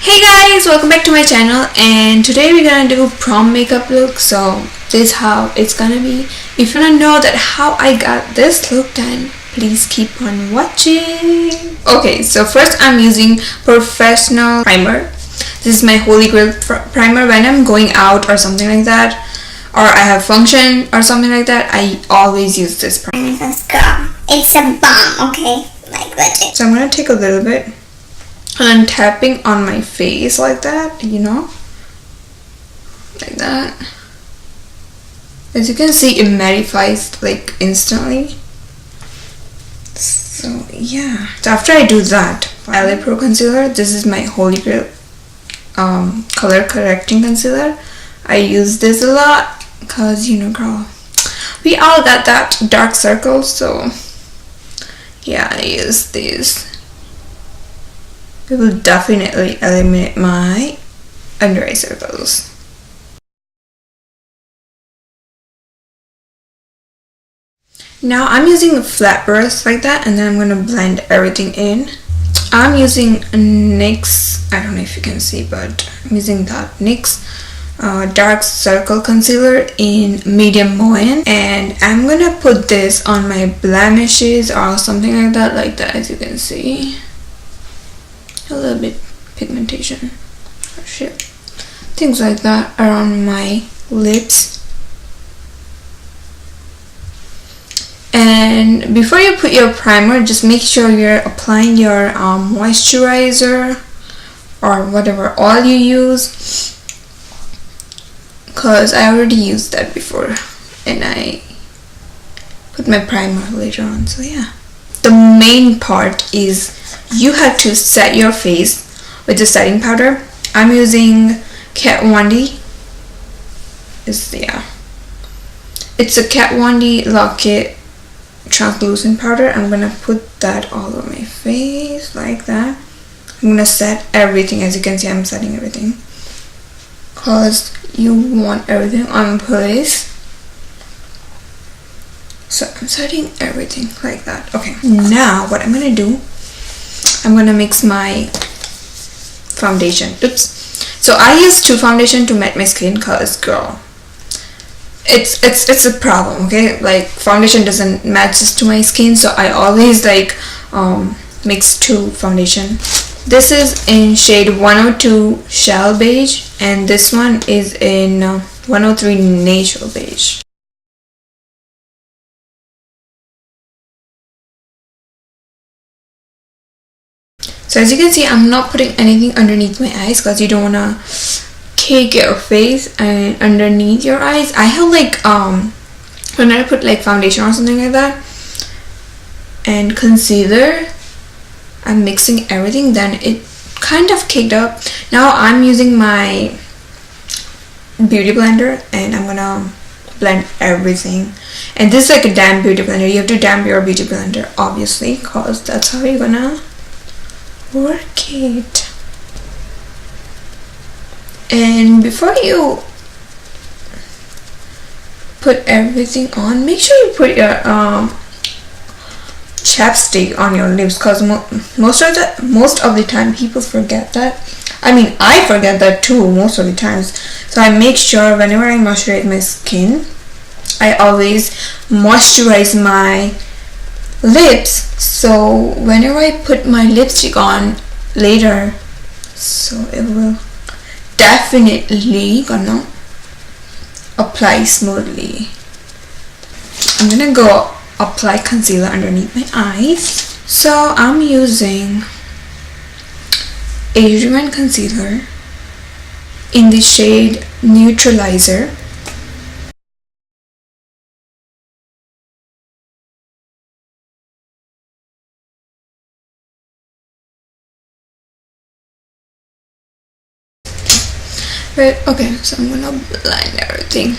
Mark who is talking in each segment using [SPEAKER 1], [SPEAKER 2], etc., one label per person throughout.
[SPEAKER 1] Hey guys, welcome back to my channel, and today we're gonna do prom makeup look. So this is how it's gonna be. If you wanna know that how I got this look, then please keep on watching. Okay, so first I'm using professional primer. This is my holy grail primer. When I'm going out or something like that, or I have function or something like that, I always use this primer.
[SPEAKER 2] Girl, it's a bomb, okay? Like legit.
[SPEAKER 1] So I'm gonna take a little bit and I'm tapping on my face like that, you know, like that. As you can see, it mattifies like instantly. So yeah, so after I do that, Eyeliner Pro concealer, this is my holy grail color correcting concealer. I use this a lot because, you know, girl, we all got that dark circle, so yeah, I use these. It will definitely eliminate my under eye circles. Now I'm using a flat brush like that, and then I'm gonna blend everything in. I'm using NYX, I don't know if you can see, but I'm using that NYX dark circle concealer in medium moan, and I'm gonna put this on my blemishes or something like that, as you can see. A little bit pigmentation or shit, things like that around my lips. And before you put your primer, just make sure you're applying your moisturizer or whatever oil you use, because I already used that before and I put my primer later on. So yeah, the main part is you have to set your face with the setting powder. I'm using Kat Von D. It's a Kat Von D Lock-It translucent powder. I'm gonna put that all over my face like that. I'm gonna set everything. As you can see, I'm setting everything because you want everything on place. So I'm setting everything like that. Okay, now what I'm gonna do, I'm gonna mix my foundation. Oops. So I use two foundation to matte my skin, cause girl, it's a problem. Okay, like foundation doesn't match to my skin, so I always like mix two foundation. This is in shade 102 Shell Beige, and this one is in 103 Natural Beige. So as you can see, I'm not putting anything underneath my eyes because you don't wanna cake your face and underneath your eyes. I have like when I put like foundation or something like that and concealer, I'm mixing everything, then it kind of caked up. Now I'm using my beauty blender and I'm gonna blend everything. And this is like a damp beauty blender. You have to damp your beauty blender, obviously, because that's how you're gonna work it. And before you put everything on, make sure you put your chapstick on your lips, because most of the time people forget that. I mean, I forget that too most of the times. So I make sure whenever I moisturize my skin, I always moisturize my lips, so whenever I put my lipstick on later, so it will definitely gonna apply smoothly. I'm gonna go apply concealer underneath my eyes. So I'm using Adrian concealer in the shade Neutralizer. Right, okay, so I'm gonna blend everything.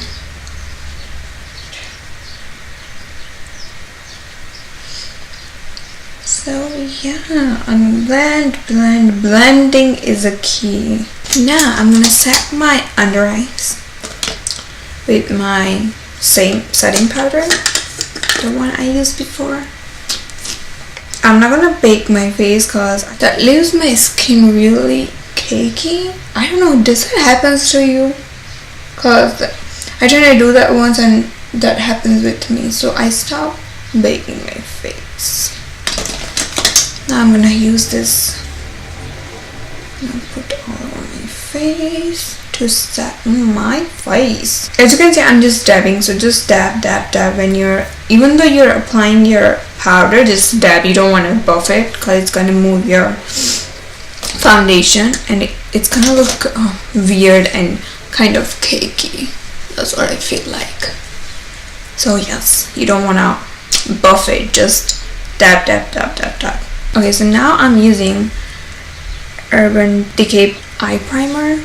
[SPEAKER 1] So yeah, and blending is a key. Now I'm gonna set my under eyes with my same setting powder, the one I used before. I'm not gonna bake my face because that leaves my skin really cakey. I don't know, does that happen to you? Cause I tried to do that once and that happens with me, so I stopped baking my face. Now I'm gonna use this. I'm gonna put all over my face to set my face. As you can see, I'm just dabbing, so just dab when you're, even though you're applying your powder, just dab. You don't want to buff it because it's gonna move your foundation and it's gonna look weird and kind of cakey. That's what I feel like. So yes, you don't want to buff it, just dab. Okay, so now I'm using Urban Decay eye primer,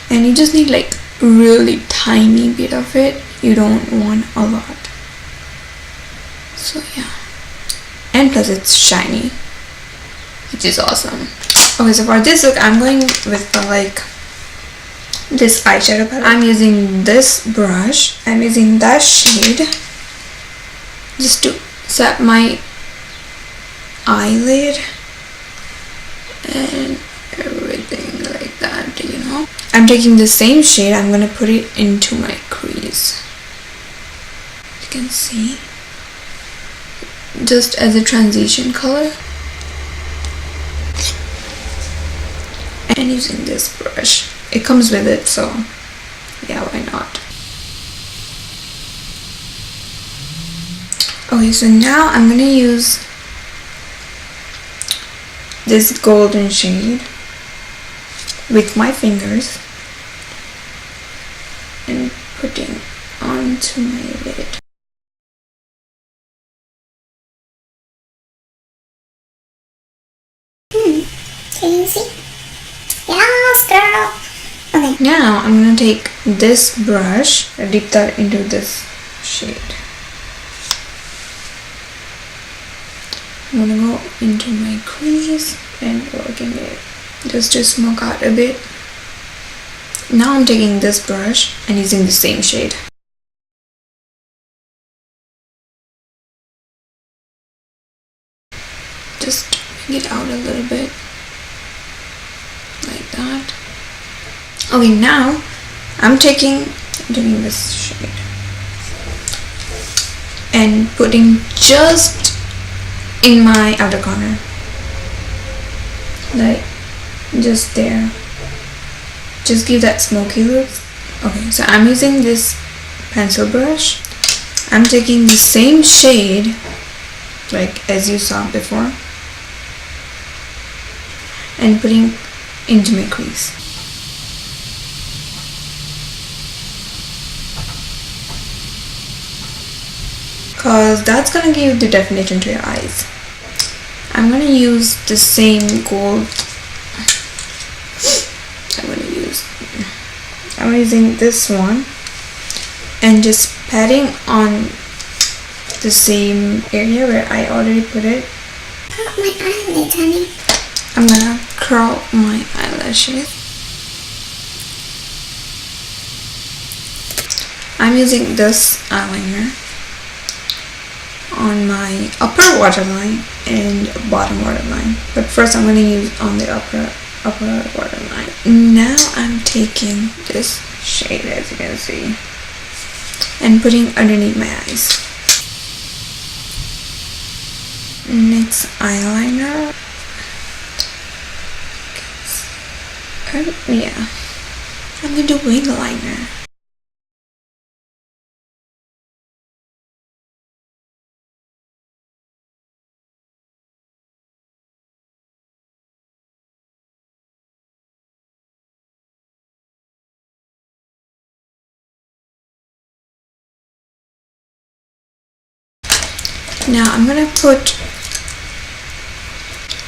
[SPEAKER 1] and you just need like really tiny bit of it. You don't want a lot. So yeah, and plus it's shiny, which is awesome. Okay, so for this look, I'm going with this eyeshadow palette. I'm using this brush. I'm using that shade just to set my eyelid and everything like that, you know. I'm taking the same shade. I'm gonna put it into my crease. You can see, just as a transition color. And using this brush, it comes with it, so yeah, why not. Okay, so now I'm gonna use this golden shade with my fingers and putting onto my lid.
[SPEAKER 2] Can you see? Yes, girl. Okay.
[SPEAKER 1] Now I'm gonna take this brush and dip that into this shade. I'm gonna go into my crease and working it just to smoke out a bit. Now I'm taking this brush and using the same shade. Just bring it out a little bit. Like that. Okay, now I'm taking this shade and putting just in my outer corner, like just there. Just give that smoky look. Okay, so I'm using this pencil brush. I'm taking the same shade like as you saw before and putting into my crease. Cause that's gonna give the definition to your eyes. I'm gonna use the same gold. I'm using this one and just patting on the same area where I already put it.
[SPEAKER 2] Put my eyelid, honey.
[SPEAKER 1] I'm gonna curl my eyelashes. I'm using this eyeliner on my upper waterline and bottom waterline, but first I'm gonna use on the upper waterline. Now I'm taking this shade, as you can see, and putting underneath my eyes. Next, eyeliner. Yeah, I'm gonna do wing liner. Now I'm gonna put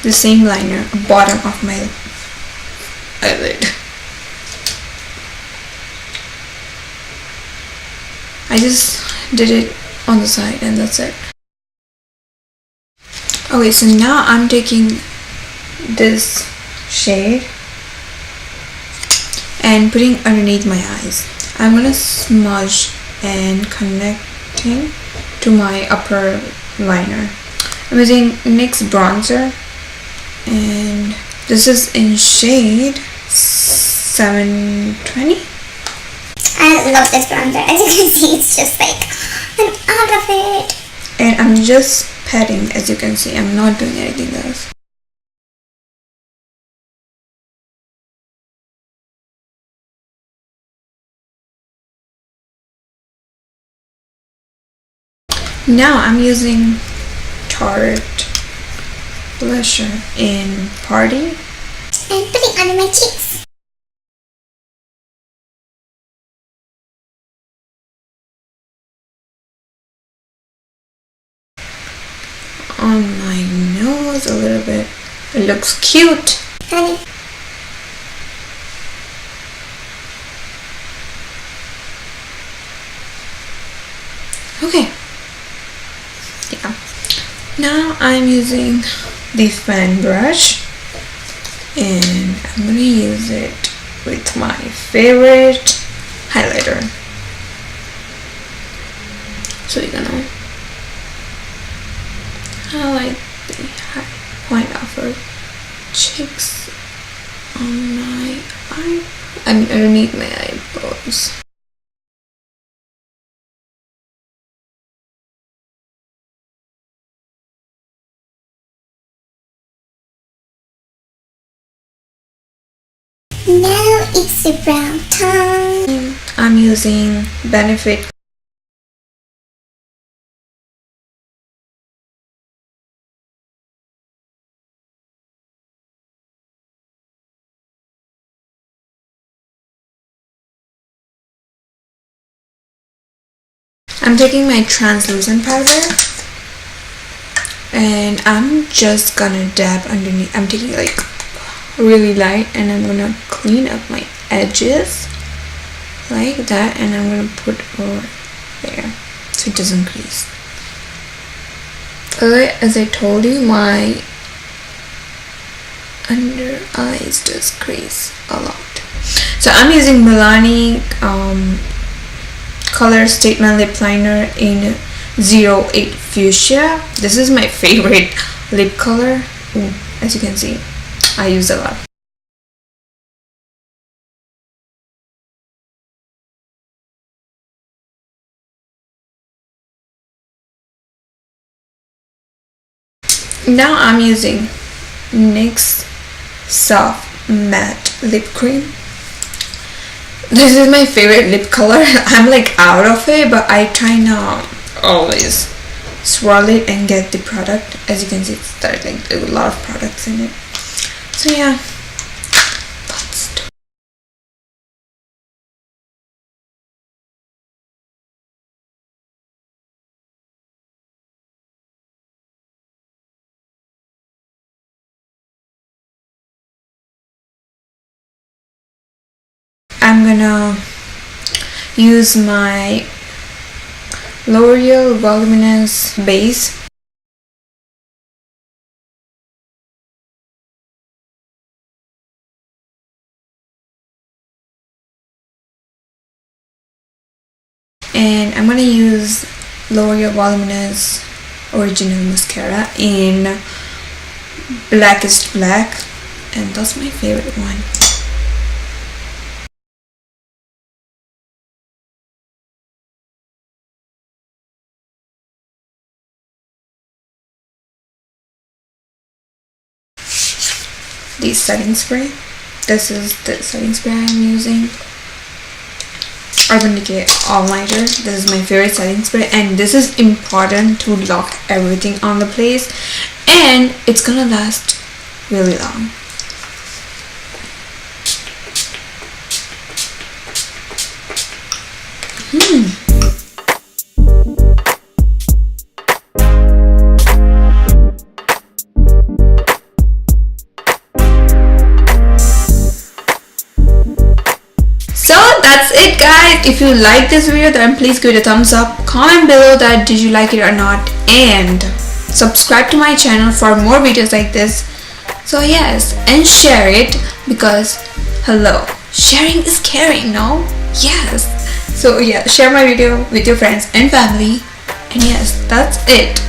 [SPEAKER 1] the same liner bottom of my eyelid. I just did it on the side and that's it. Okay, so now I'm taking this shade and putting underneath my eyes. I'm gonna smudge and connecting to my upper liner. I'm using NYX bronzer and this is in shade 720.
[SPEAKER 2] I love this bronzer. As you can see, it's just like I'm out of it.
[SPEAKER 1] And I'm just patting, as you can see. I'm not doing anything else. Now I'm using Tarte blusher in Party.
[SPEAKER 2] And putting under my cheeks.
[SPEAKER 1] On my nose a little bit. It looks cute.
[SPEAKER 2] Honey.
[SPEAKER 1] Okay. Yeah. Now I'm using the fan brush and I'm gonna use it with my favorite highlighter. So you're gonna highlight the high point of her cheeks on my eye. I mean underneath my eyebrows.
[SPEAKER 2] Now it's the brown time.
[SPEAKER 1] I'm using Benefit I'm taking my translucent powder and I'm just gonna dab underneath. I'm taking like really light and I'm gonna clean up my edges like that and I'm gonna put over there so it doesn't crease. As I told you, my under eyes does crease a lot. So I'm using Milani Color Statement Lip Liner in 08 Fuchsia. This is my favorite lip color. Ooh, as you can see, I use a lot. Now I'm using NYX Soft Matte Lip Cream. This is my favorite lip color. I'm like out of it, but I try not always swirl it and get the product. As you can see, it's got like a lot of products in it. So yeah, let's do it. I'm gonna use my L'Oreal Voluminous Base. And I'm gonna use L'Oreal Voluminous Original Mascara in Blackest Black, and that's my favorite one. The setting spray. This is the setting spray I'm using. Urban Decay All Nighter. This is my favorite setting spray, and this is important to lock everything on the place, and it's gonna last really long. So that's it, guys. If you like this video, then please give it a thumbs up. Comment below that did you like it or not, and subscribe to my channel for more videos like this. So yes, and share it, because hello, sharing is caring, no? Yes. So yeah, share my video with your friends and family. And yes, that's it.